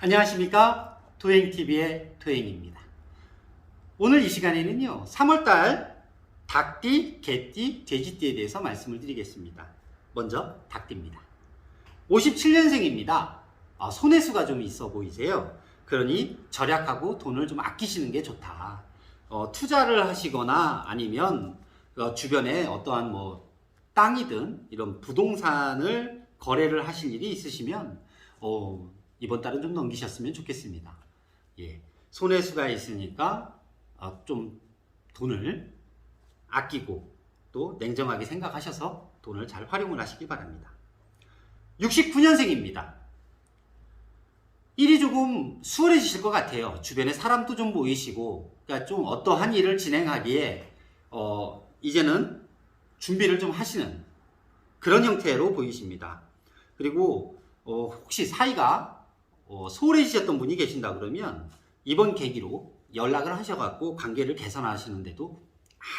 안녕하십니까? 도행TV의 도행입니다. 오늘 이 시간에는요, 3월달 닭띠, 개띠, 돼지띠에 대해서 말씀을 드리겠습니다. 먼저 닭띠입니다. 57년생입니다. 손해수가 좀 있어 보이세요. 그러니 절약하고 돈을 좀 아끼시는 게 좋다. 투자를 하시거나 아니면 주변에 어떠한 땅이든 이런 부동산을 거래를 하실 일이 있으시면 이번 달은 좀 넘기셨으면 좋겠습니다. 예, 손해수가 있으니까 좀 돈을 아끼고 또 냉정하게 생각하셔서 돈을 잘 활용을 하시기 바랍니다. 69년생입니다. 일이 조금 수월해지실 것 같아요. 주변에 사람도 좀 보이시고, 그러니까 좀 어떠한 일을 진행하기에 이제는 준비를 좀 하시는 그런 형태로 보이십니다. 그리고 혹시 사이가 소홀해지셨던 분이 계신다 그러면 이번 계기로 연락을 하셔갖고 관계를 개선하시는데도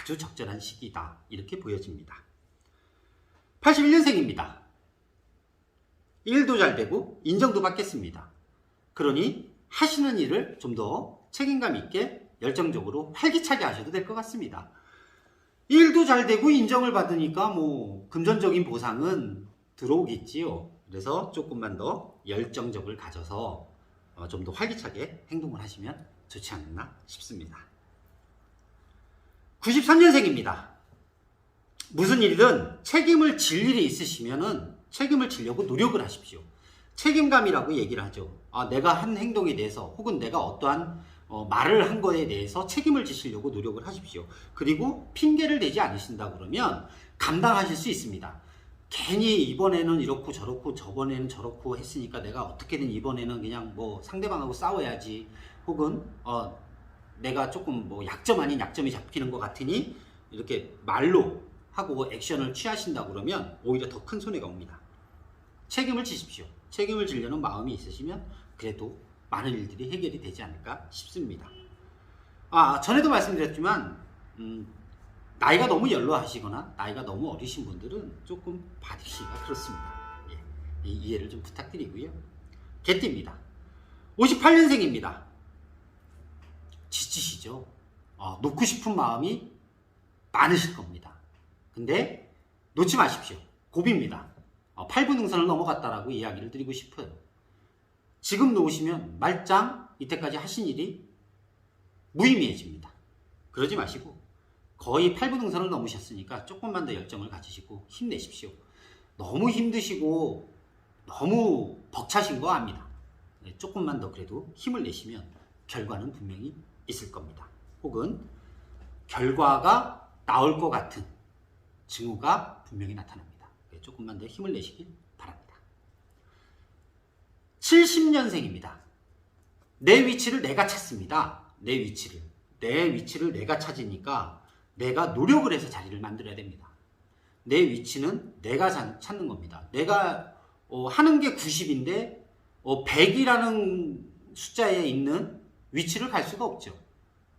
아주 적절한 시기다, 이렇게 보여집니다. 81년생입니다. 일도 잘 되고 인정도 받겠습니다. 그러니 하시는 일을 좀 더 책임감 있게 열정적으로 활기차게 하셔도 될 것 같습니다. 일도 잘 되고 인정을 받으니까 금전적인 보상은 들어오겠지요. 그래서 조금만 더 열정적을 가져서 좀 더 활기차게 행동을 하시면 좋지 않나 싶습니다. 93년생입니다. 무슨 일이든 책임을 질 일이 있으시면은 책임을 지려고 노력을 하십시오. 책임감이라고 얘기를 하죠. 내가 한 행동에 대해서 혹은 내가 어떠한 말을 한 거에 대해서 책임을 지시려고 노력을 하십시오. 그리고 핑계를 대지 않으신다 그러면 감당하실 수 있습니다. 괜히 이번에는 이렇고 저렇고 저번에는 저렇고 했으니까 내가 어떻게든 이번에는 그냥 상대방하고 싸워야지, 혹은 내가 조금 약점 아닌 약점이 잡히는 것 같으니 이렇게 말로 하고 액션을 취하신다 그러면 오히려 더 큰 손해가 옵니다. 책임을 지십시오. 책임을 지려는 마음이 있으시면 그래도 많은 일들이 해결이 되지 않을까 싶습니다. 전에도 말씀드렸지만 나이가 너무 연로하시거나 나이가 너무 어리신 분들은 조금 받으시기가 그렇습니다. 예, 이해를 좀 부탁드리고요. 개띠입니다. 58년생입니다. 지치시죠? 놓고 싶은 마음이 많으실 겁니다. 근데 놓지 마십시오. 고비입니다. 8분 능선을 넘어갔다라고 이야기를 드리고 싶어요. 지금 놓으시면 말짱 이때까지 하신 일이 무의미해집니다. 그러지 마시고 거의 8분 능선을 넘으셨으니까 조금만 더 열정을 가지시고 힘내십시오. 너무 힘드시고 너무 벅차신 거 압니다. 조금만 더 그래도 힘을 내시면 결과는 분명히 있을 겁니다. 혹은 결과가 나올 것 같은 징후가 분명히 나타납니다. 조금만 더 힘을 내시길 바랍니다. 70년생입니다. 내 위치를 내가 찾습니다. 내 위치를 내가 찾으니까 내가 노력을 해서 자리를 만들어야 됩니다. 내 위치는 내가 찾는 겁니다. 내가 하는 게 90인데 100이라는 숫자에 있는 위치를 갈 수가 없죠.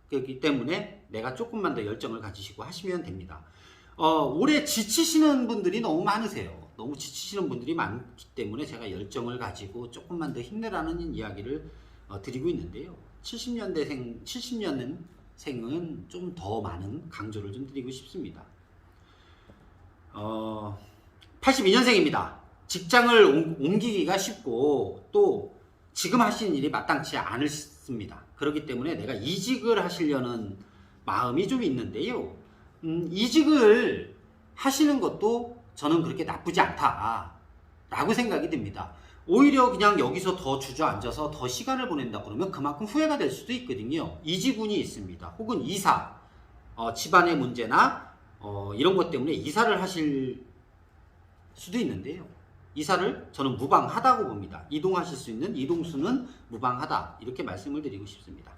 그렇기 때문에 내가 조금만 더 열정을 가지시고 하시면 됩니다. 올해 지치시는 분들이 너무 많으세요. 너무 지치시는 분들이 많기 때문에 제가 열정을 가지고 조금만 더 힘내라는 이야기를 드리고 있는데요. 70년생은 좀 더 많은 강조를 좀 드리고 싶습니다. 82년생입니다. 직장을 옮기기가 쉽고 또 지금 하시는 일이 마땅치 않습니다. 그렇기 때문에 내가 이직을 하시려는 마음이 좀 있는데요. 이직을 하시는 것도 저는 그렇게 나쁘지 않다라고 생각이 듭니다. 오히려 그냥 여기서 더 주저앉아서 더 시간을 보낸다 그러면 그만큼 후회가 될 수도 있거든요. 이직운이 있습니다. 혹은 이사, 집안의 문제나 이런 것 때문에 이사를 하실 수도 있는데요. 이사를 저는 무방하다고 봅니다. 이동하실 수 있는 이동수는 무방하다, 이렇게 말씀을 드리고 싶습니다.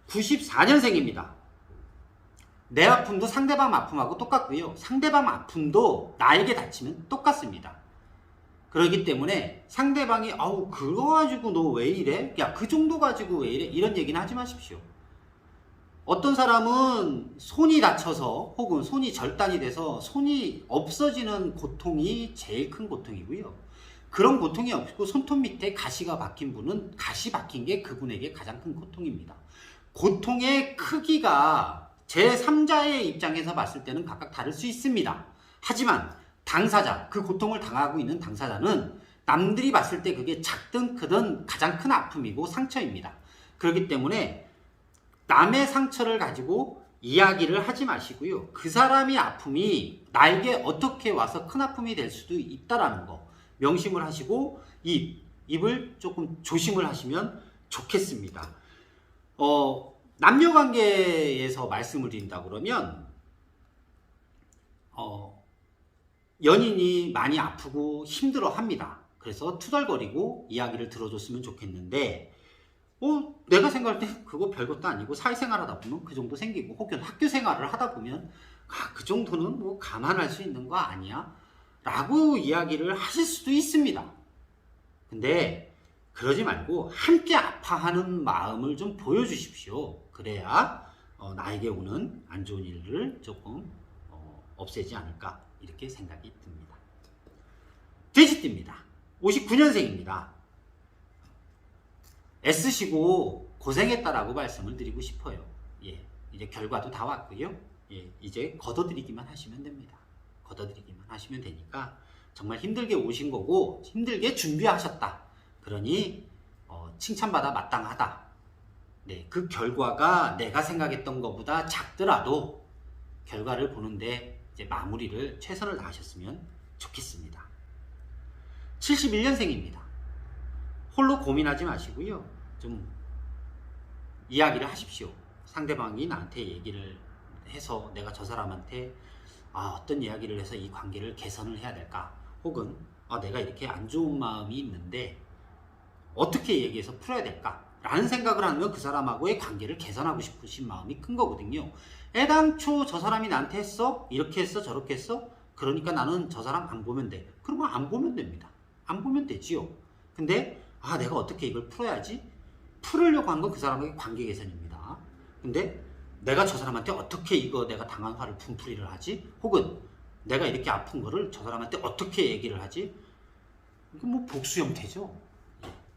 94년생입니다. 내 아픔도 상대방 아픔하고 똑같고요. 상대방 아픔도 나에게 닥치면 똑같습니다. 그렇기 때문에 상대방이 그거 가지고 너 왜 이래? 야, 그 정도 가지고 왜 이래? 이런 얘기는 하지 마십시오. 어떤 사람은 손이 다쳐서 혹은 손이 절단이 돼서 손이 없어지는 고통이 제일 큰 고통이고요. 그런 고통이 없고 손톱 밑에 가시가 박힌 분은 가시 박힌 게 그분에게 가장 큰 고통입니다. 고통의 크기가 제3자의 입장에서 봤을 때는 각각 다를 수 있습니다. 하지만 당사자, 그 고통을 당하고 있는 당사자는 남들이 봤을 때 그게 작든 크든 가장 큰 아픔이고 상처입니다. 그렇기 때문에 남의 상처를 가지고 이야기를 하지 마시고요. 그 사람의 아픔이 나에게 어떻게 와서 큰 아픔이 될 수도 있다라는 거 명심을 하시고 입을 조금 조심을 하시면 좋겠습니다. 남녀 관계에서 말씀을 드린다 그러면 연인이 많이 아프고 힘들어 합니다. 그래서 투덜거리고 이야기를 들어줬으면 좋겠는데 내가 생각할 때 그거 별것도 아니고 사회생활 하다 보면 그 정도 생기고 혹은 학교 생활을 하다 보면 그 정도는 뭐 감안할 수 있는 거 아니야? 라고 이야기를 하실 수도 있습니다. 근데 그러지 말고 함께 아파하는 마음을 좀 보여주십시오. 그래야 나에게 오는 안 좋은 일을 조금 없애지 않을까 이렇게 생각이 듭니다. 돼지띠입니다. 59년생입니다. 애쓰시고 고생했다라고 말씀을 드리고 싶어요. 예, 이제 결과도 다 왔고요. 예, 이제 걷어들이기만 하시면 됩니다. 걷어들이기만 하시면 되니까 정말 힘들게 오신 거고 힘들게 준비하셨다. 그러니 칭찬받아 마땅하다. 네, 그 결과가 내가 생각했던 것보다 작더라도 결과를 보는데 이제 마무리를 최선을 다하셨으면 좋겠습니다. 71년생입니다. 홀로 고민하지 마시고요. 좀 이야기를 하십시오. 상대방이 나한테 얘기를 해서 내가 저 사람한테 어떤 이야기를 해서 이 관계를 개선을 해야 될까? 혹은 내가 이렇게 안 좋은 마음이 있는데 어떻게 얘기해서 풀어야 될까? 라는 생각을 하면 그 사람하고의 관계를 개선하고 싶으신 마음이 큰 거거든요. 애당초 저 사람이 나한테 했어? 이렇게 했어? 저렇게 했어? 그러니까 나는 저 사람 안 보면 돼. 그러면 안 보면 됩니다. 안 보면 되지요. 근데 내가 어떻게 이걸 풀어야지? 풀으려고 하는 건 그 사람과의 관계 개선입니다. 근데 내가 저 사람한테 어떻게 이거 내가 당한 화를 분풀이를 하지? 혹은 내가 이렇게 아픈 거를 저 사람한테 어떻게 얘기를 하지? 이거 뭐 복수 형태죠.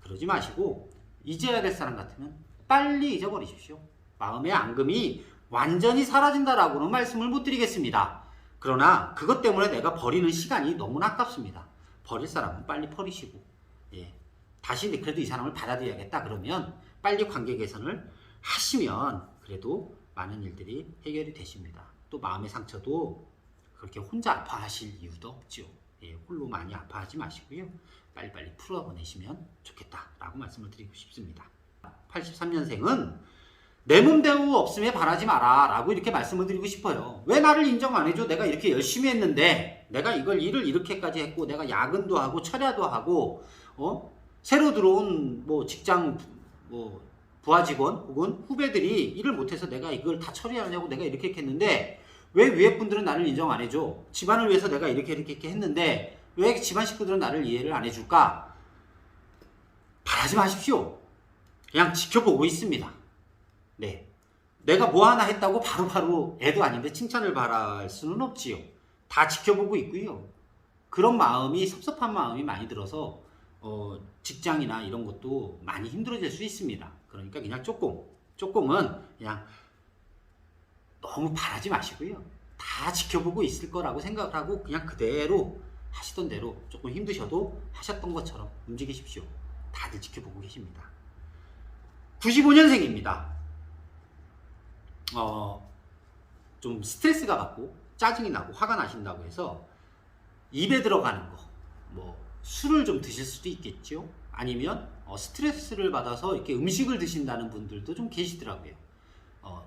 그러지 마시고 잊어야 될 사람 같으면 빨리 잊어버리십시오. 마음의 앙금이 완전히 사라진다라고는 말씀을 못 드리겠습니다. 그러나 그것 때문에 내가 버리는 시간이 너무나 아깝습니다. 버릴 사람은 빨리 버리시고 다시 그래도 이 사람을 받아들여야겠다 그러면 빨리 관계 개선을 하시면 그래도 많은 일들이 해결이 되십니다. 또 마음의 상처도 그렇게 혼자 아파하실 이유도 없죠. 홀로 많이 아파하지 마시고요. 빨리빨리 풀어보내시면 좋겠다라고 말씀을 드리고 싶습니다. 83년생은 내 몸대우 없음에 바라지 마라 라고 이렇게 말씀을 드리고 싶어요. 왜 나를 인정 안 해줘? 내가 이렇게 열심히 했는데 내가 일을 이렇게까지 했고 내가 야근도 하고 철야도 하고 새로 들어온 직장 부하 직원 혹은 후배들이 일을 못해서 내가 이걸 다 처리하냐고 내가 이렇게 했는데 왜 위에 분들은 나를 인정 안 해줘? 집안을 위해서 내가 이렇게 했는데 왜 집안 식구들은 나를 이해를 안 해줄까? 바라지 마십시오. 그냥 지켜보고 있습니다. 네, 내가 뭐 하나 했다고 바로바로 애도 아닌데 칭찬을 바랄 수는 없지요. 다 지켜보고 있고요. 그런 마음이 섭섭한 마음이 많이 들어서 직장이나 이런 것도 많이 힘들어질 수 있습니다. 그러니까 그냥 조금은 그냥 너무 바라지 마시고요. 다 지켜보고 있을 거라고 생각을 하고 그냥 그대로 하시던 대로 조금 힘드셔도 하셨던 것처럼 움직이십시오. 다들 지켜보고 계십니다. 95년생입니다. 좀 스트레스가 받고 짜증이 나고 화가 나신다고 해서 입에 들어가는 거, 술을 좀 드실 수도 있겠죠. 아니면 스트레스를 받아서 이렇게 음식을 드신다는 분들도 좀 계시더라고요.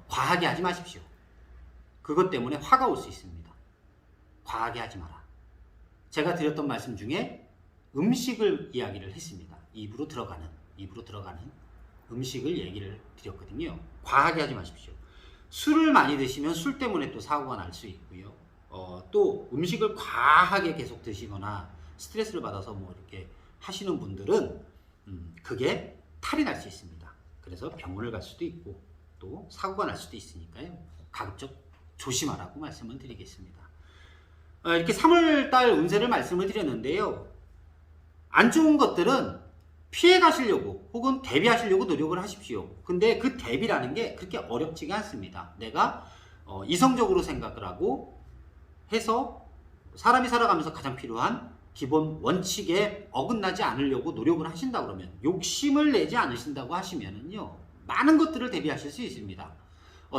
과하게 하지 마십시오. 그것 때문에 화가 올 수 있습니다. 과하게 하지 마라. 제가 드렸던 말씀 중에 음식을 이야기를 했습니다. 입으로 들어가는 음식을 얘기를 드렸거든요. 과하게 하지 마십시오. 술을 많이 드시면 술 때문에 또 사고가 날 수 있고요. 또 음식을 과하게 계속 드시거나 스트레스를 받아서 이렇게 하시는 분들은 그게 탈이 날 수 있습니다. 그래서 병원을 갈 수도 있고 또 사고가 날 수도 있으니까요. 가급적 조심하라고 말씀을 드리겠습니다. 이렇게 3월달 운세를 말씀을 드렸는데요. 안 좋은 것들은 피해 가시려고 혹은 대비하시려고 노력을 하십시오. 근데 그 대비라는 게 그렇게 어렵지가 않습니다. 내가 이성적으로 생각을 하고 해서 사람이 살아가면서 가장 필요한 기본 원칙에 어긋나지 않으려고 노력을 하신다 그러면, 욕심을 내지 않으신다고 하시면은요, 많은 것들을 대비하실 수 있습니다.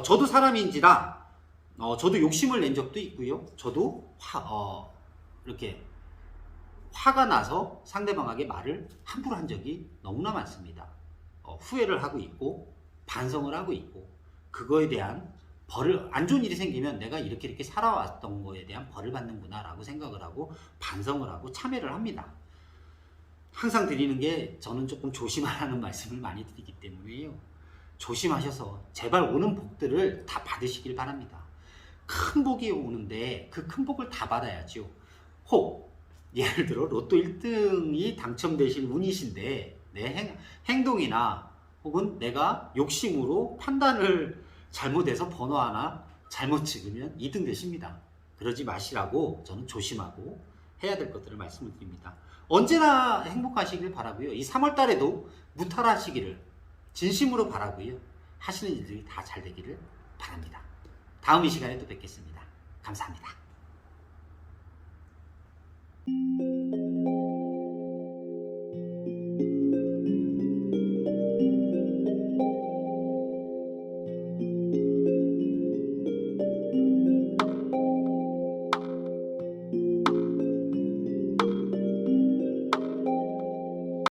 저도 사람인지라 저도 욕심을 낸 적도 있고요. 저도 이렇게 화가 나서 상대방에게 말을 함부로 한 적이 너무나 많습니다. 후회를 하고 있고 반성을 하고 있고, 그거에 대한 벌을, 안 좋은 일이 생기면 내가 이렇게 살아왔던 거에 대한 벌을 받는구나 라고 생각을 하고 반성을 하고 참회를 합니다. 항상 드리는 게, 저는 조금 조심하라는 말씀을 많이 드리기 때문에요. 조심하셔서 제발 오는 복들을 다 받으시길 바랍니다. 큰 복이 오는데 그 큰 복을 다 받아야죠. 혹 예를 들어 로또 1등이 당첨되실 운이신데 내 행동이나 혹은 내가 욕심으로 판단을 잘못해서 번호 하나 잘못 찍으면 2등 되십니다. 그러지 마시라고 저는 조심하고 해야 될 것들을 말씀을 드립니다. 언제나 행복하시길 바라고요. 이 3월 달에도 무탈하시기를 진심으로 바라고요. 하시는 일들이 다 잘 되기를 바랍니다. 다음 이 시간에 또 뵙겠습니다. 감사합니다.